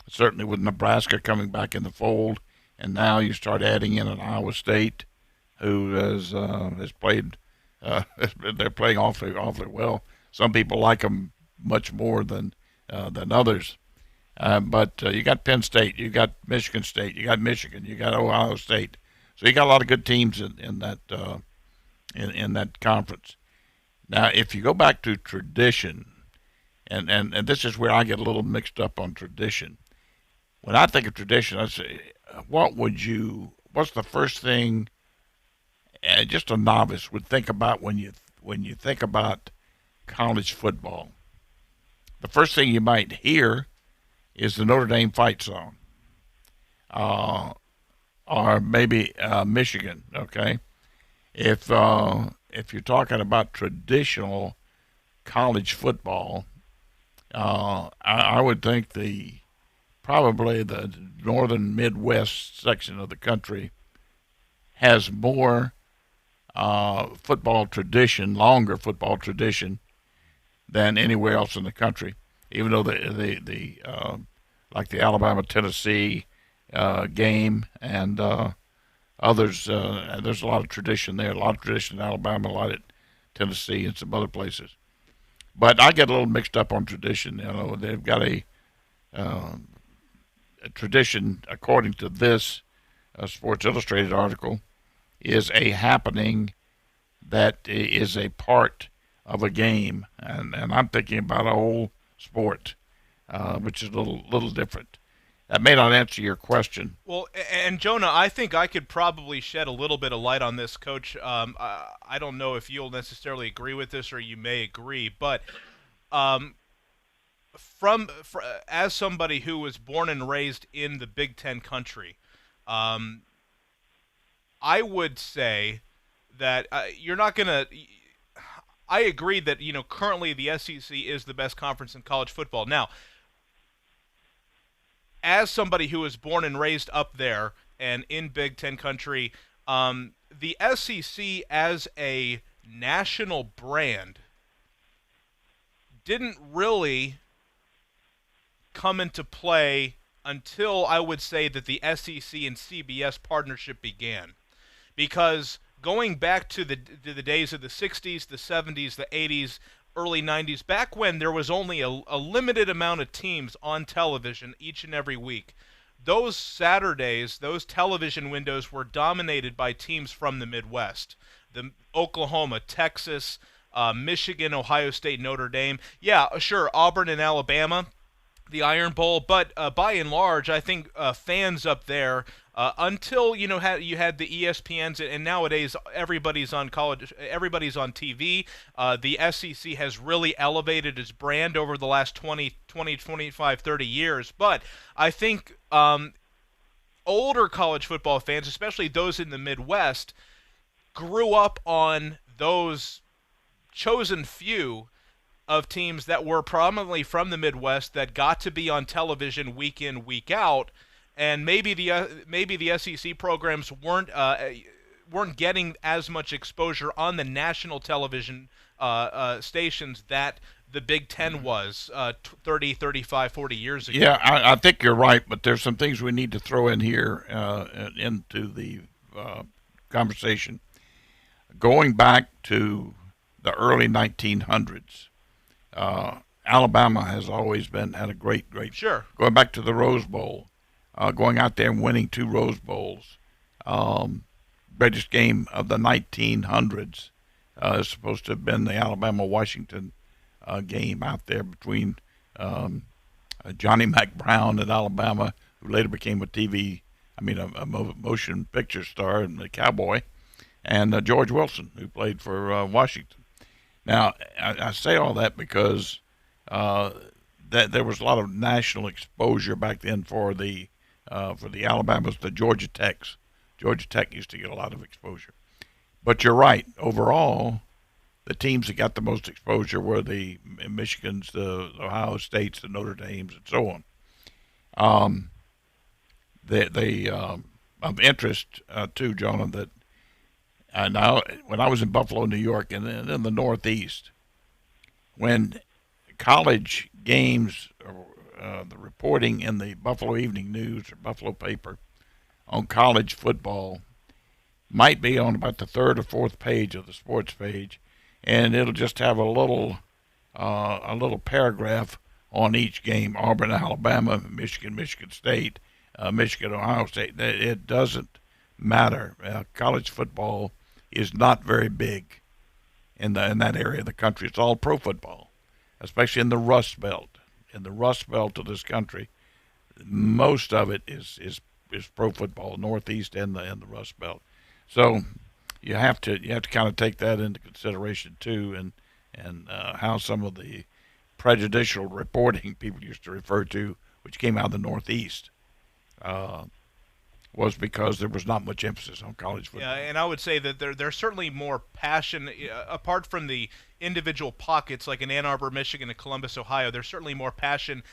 Speaker 6: certainly with Nebraska coming back in the fold, and now you start adding in an Iowa State, who has played. They're playing awfully well. Some people like them much more than others. But you got Penn State, you got Michigan State, you got Michigan, you got Ohio State. So you got a lot of good teams in that conference. Now, if you go back to tradition, and this is where I get a little mixed up on tradition. When I think of tradition, I say, what's the first thing just a novice would think about when you think about college football? The first thing you might hear is the Notre Dame fight song, or maybe Michigan. Okay, if you're talking about traditional college football, I would think probably the northern Midwest section of the country has more football tradition, longer football tradition than anywhere else in the country. Even though the like the Alabama-Tennessee game and others, there's a lot of tradition there. A lot of tradition in Alabama, a lot at Tennessee, and some other places. But I get a little mixed up on tradition. They've got a tradition, according to this Sports Illustrated article, is a happening that is a part of a game, and I'm thinking about a whole sport, which is a little different. That may not answer your question.
Speaker 5: Well, and Jonah, I think I could probably shed a little bit of light on this, Coach. I don't know if you'll necessarily agree with this, or you may agree, but as somebody who was born and raised in the Big Ten country, I would say that you're not going to – I agree that, currently the SEC is the best conference in college football. Now, as somebody who was born and raised up there and in Big Ten country, the SEC as a national brand didn't really come into play until I would say that the SEC and CBS partnership began. Because going back to the days of the 60s, the 70s, the 80s, early 90s, back when there was only a limited amount of teams on television each and every week, those Saturdays, those television windows were dominated by teams from the Midwest. The Oklahoma, Texas, Michigan, Ohio State, Notre Dame. Yeah, sure, Auburn and Alabama, the Iron Bowl, but by and large, I think fans up there, until you had the ESPNs, and nowadays everybody's on TV. The SEC has really elevated its brand over the last 20, 25, 30 years. But I think older college football fans, especially those in the Midwest, grew up on those chosen few of teams that were prominently from the Midwest that got to be on television week in, week out, and maybe the SEC programs weren't getting as much exposure on the national television stations that the Big Ten was 30, 35, 40 years ago.
Speaker 6: Yeah, I think you're right, but there's some things we need to throw in here into the conversation. Going back to the early 1900s, Alabama has always had a great.
Speaker 5: Sure.
Speaker 6: Going back to the Rose Bowl, going out there and winning 2 Rose Bowls, greatest game of the 1900s is supposed to have been the Alabama-Washington game out there between Johnny Mack Brown at Alabama, who later became a motion picture star and a cowboy, and George Wilson, who played for Washington. Now, I say all that because that there was a lot of national exposure back then for the Alabamas, the Georgia Techs. Georgia Tech used to get a lot of exposure. But you're right. Overall, the teams that got the most exposure were the Michigans, the Ohio States, the Notre Dames, and so on. They of interest too, Jonah, that now when I was in Buffalo, New York, and in the Northeast, when college games, the reporting in the Buffalo Evening News or Buffalo paper on college football might be on about the 3rd or 4th page of the sports page, and it'll just have a little paragraph on each game: Auburn, Alabama, Michigan, Michigan State, Michigan, Ohio State. It doesn't matter. College football is not very big in that area of the country. It's all pro football, especially in the Rust Belt. In the Rust Belt of this country, most of it is pro football, Northeast and the Rust Belt. So you have to kind of take that into consideration too, and how some of the prejudicial reporting people used to refer to, which came out of the Northeast, was because there was not much emphasis on college football.
Speaker 5: Yeah, and I would say that there's certainly more passion, apart from the individual pockets like in Ann Arbor, Michigan, and Columbus, Ohio. There's certainly more passion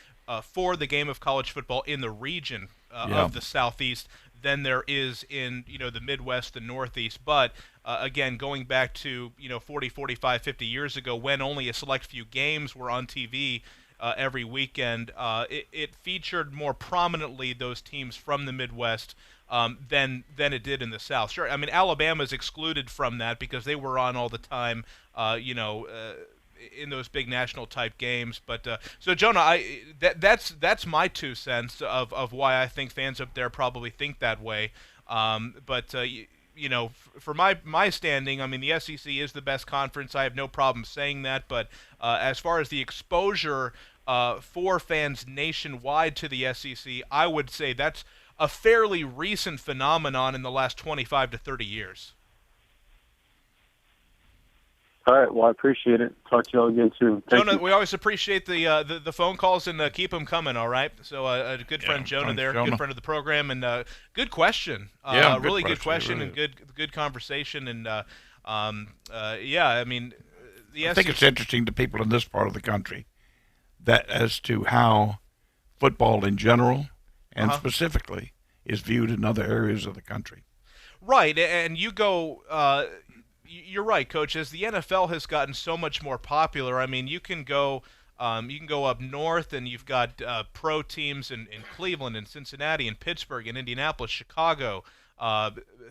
Speaker 5: for the game of college football in the region of the Southeast than there is in, the Midwest and Northeast. But again, going back to, 40, 45, 50 years ago, when only a select few games were on TV every weekend, it featured more prominently those teams from the Midwest than it did in the South. Sure, I mean, Alabama's excluded from that because they were on all the time, in those big national type games. But so Jonah, that's my 2 cents of why I think fans up there probably think that way. But for my standing, I mean, the SEC is the best conference. I have no problem saying that. But as far as the exposure for fans nationwide to the SEC, I would say that's a fairly recent phenomenon in the last 25 to 30 years.
Speaker 20: All right. Well, I appreciate it. Talk to you all again soon. Thank
Speaker 5: Jonah,
Speaker 20: you.
Speaker 5: we always appreciate the phone calls and keep them coming. All right. So a good friend Jonah
Speaker 6: thanks,
Speaker 5: there,
Speaker 6: Jonah.
Speaker 5: Good friend of the program, and good question.
Speaker 6: Good
Speaker 5: good question
Speaker 6: really.
Speaker 5: and good conversation. And I mean,
Speaker 6: I think it's interesting to people in this part of the country that as to how football in general and specifically is viewed in other areas of the country.
Speaker 5: Right, and you go. You're right, Coach. As the NFL has gotten so much more popular, I mean, you can go up north, and you've got pro teams in Cleveland, and Cincinnati, and Pittsburgh, and Indianapolis, Chicago,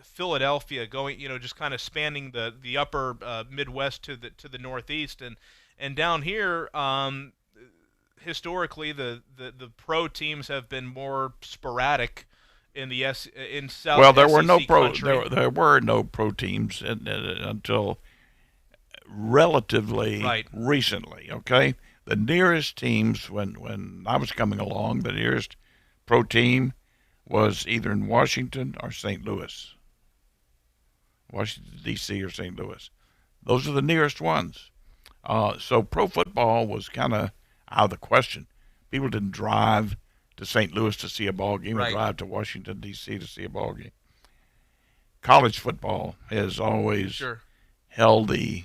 Speaker 5: Philadelphia, going, just kind of spanning the upper Midwest to the Northeast, and down here, historically, the pro teams have been more sporadic in South.
Speaker 6: Well, there were
Speaker 5: SEC
Speaker 6: no pro.
Speaker 5: country.
Speaker 6: There were no pro teams until relatively recently. Okay, the nearest teams when I was coming along, the nearest pro team was either in Washington or St. Louis, Washington D.C. or St. Louis. Those are the nearest ones. So pro football was kind of out of the question. People didn't drive to St. Louis to see a ball game or drive to Washington, D.C. to see a ball game. College football has always held the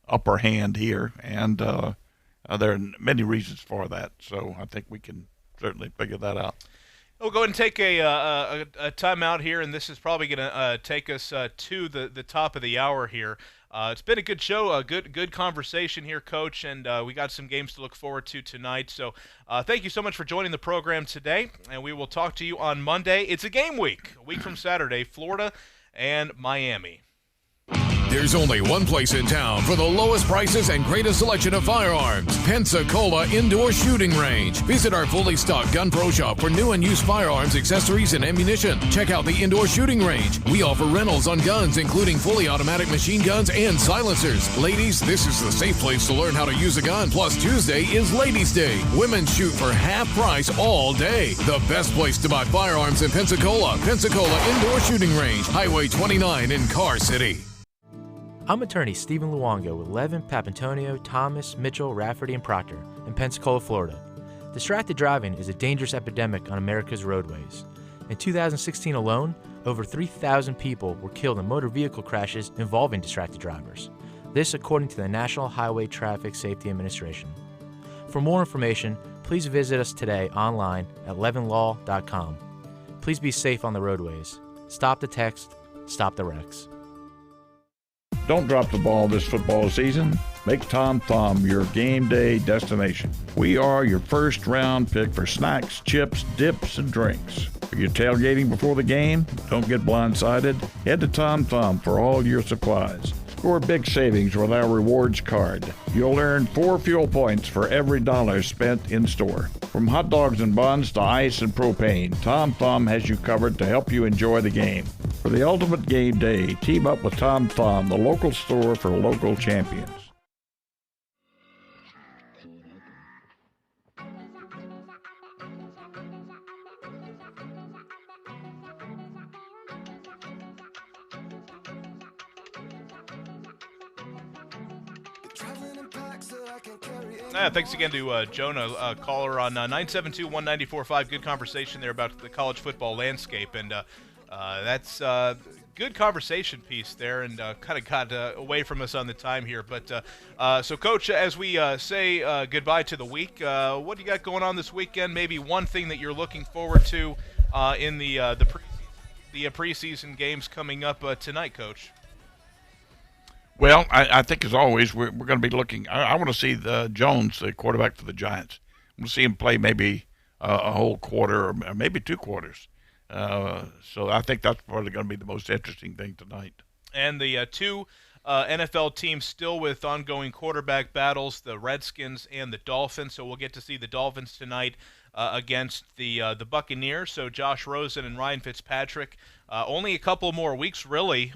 Speaker 6: upper hand here, and there are many reasons for that. So I think we can certainly figure that out.
Speaker 5: We'll go ahead and take a timeout here, and this is probably going to take us to the top of the hour here. It's been a good show, a good conversation here, Coach, and we got some games to look forward to tonight. So thank you so much for joining the program today, and we will talk to you on Monday. It's a game week, a week from Saturday, Florida and Miami.
Speaker 21: There's only one place in town for the lowest prices and greatest selection of firearms. Pensacola Indoor Shooting Range. Visit our fully stocked Gun Pro Shop for new and used firearms, accessories, and ammunition. Check out the Indoor Shooting Range. We offer rentals on guns, including fully automatic machine guns and silencers. Ladies, this is the safe place to learn how to use a gun. Plus, Tuesday is Ladies' Day. Women shoot for half price all day. The best place to buy firearms in Pensacola. Pensacola Indoor Shooting Range. Highway 29 in Car City.
Speaker 7: I'm attorney Stephen Luongo with Levin, Papantonio, Thomas, Mitchell, Rafferty, and Proctor in Pensacola, Florida. Distracted driving is a dangerous epidemic on America's roadways. In 2016 alone, over 3,000 people were killed in motor vehicle crashes involving distracted drivers. This according to the National Highway Traffic Safety Administration. For more information, please visit us today online at levinlaw.com. Please be safe on the roadways. Stop the text, stop the wrecks.
Speaker 6: Don't drop the ball this football season. Make Tom Thumb your game day destination. We are your first round pick for snacks, chips, dips, and drinks. Are you tailgating before the game? Don't get blindsided. Head to Tom Thumb for all your supplies. Score big savings with our rewards card. You'll earn 4 fuel points for every $1 spent in store. From hot dogs and buns to ice and propane, Tom Thumb has you covered to help you enjoy the game. For the ultimate game day, team up with Tom Thumb, the local store for local champions.
Speaker 5: Thanks again to Jonah, caller on 972-1945. Good conversation there about the college football landscape, and that's a good conversation piece there, and kind of got away from us on the time here. But so, Coach, as we say goodbye to the week, what do you got going on this weekend? Maybe one thing that you're looking forward to in the preseason? the preseason games coming up tonight, Coach?
Speaker 6: Well, I think as always we're going to be looking. I want to see the Jones, the quarterback for the Giants. I want to see him play maybe a whole quarter or maybe 2 quarters. So I think that's probably going to be the most interesting thing tonight.
Speaker 5: And the 2 NFL teams still with ongoing quarterback battles, the Redskins and the Dolphins. So we'll get to see the Dolphins tonight against the Buccaneers. So Josh Rosen and Ryan Fitzpatrick. Only a couple more weeks, really,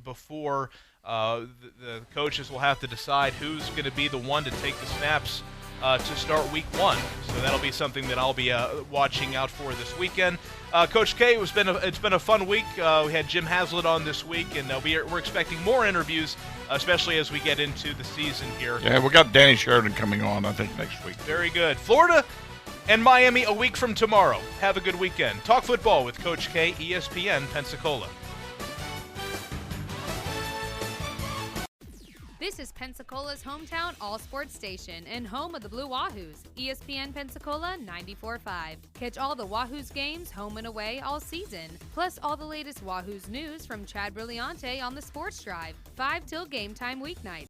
Speaker 5: before the coaches will have to decide who's going to be the one to take the snaps to start Week 1. So that'll be something that I'll be watching out for this weekend. Coach K, it's been a fun week. We had Jim Haslett on this week, and we're expecting more interviews, especially as we get into the season here.
Speaker 6: Yeah, we got Danny Sheridan coming on, I think, next week.
Speaker 5: Very good. Florida and Miami a week from tomorrow. Have a good weekend. Talk football with Coach K, ESPN Pensacola.
Speaker 3: This is Pensacola's hometown all-sports station and home of the Blue Wahoos, ESPN Pensacola 945. Catch all the Wahoos games home and away all season, plus all the latest Wahoos news from Chad Brilliante on the Sports Drive, 5 till game time weeknights.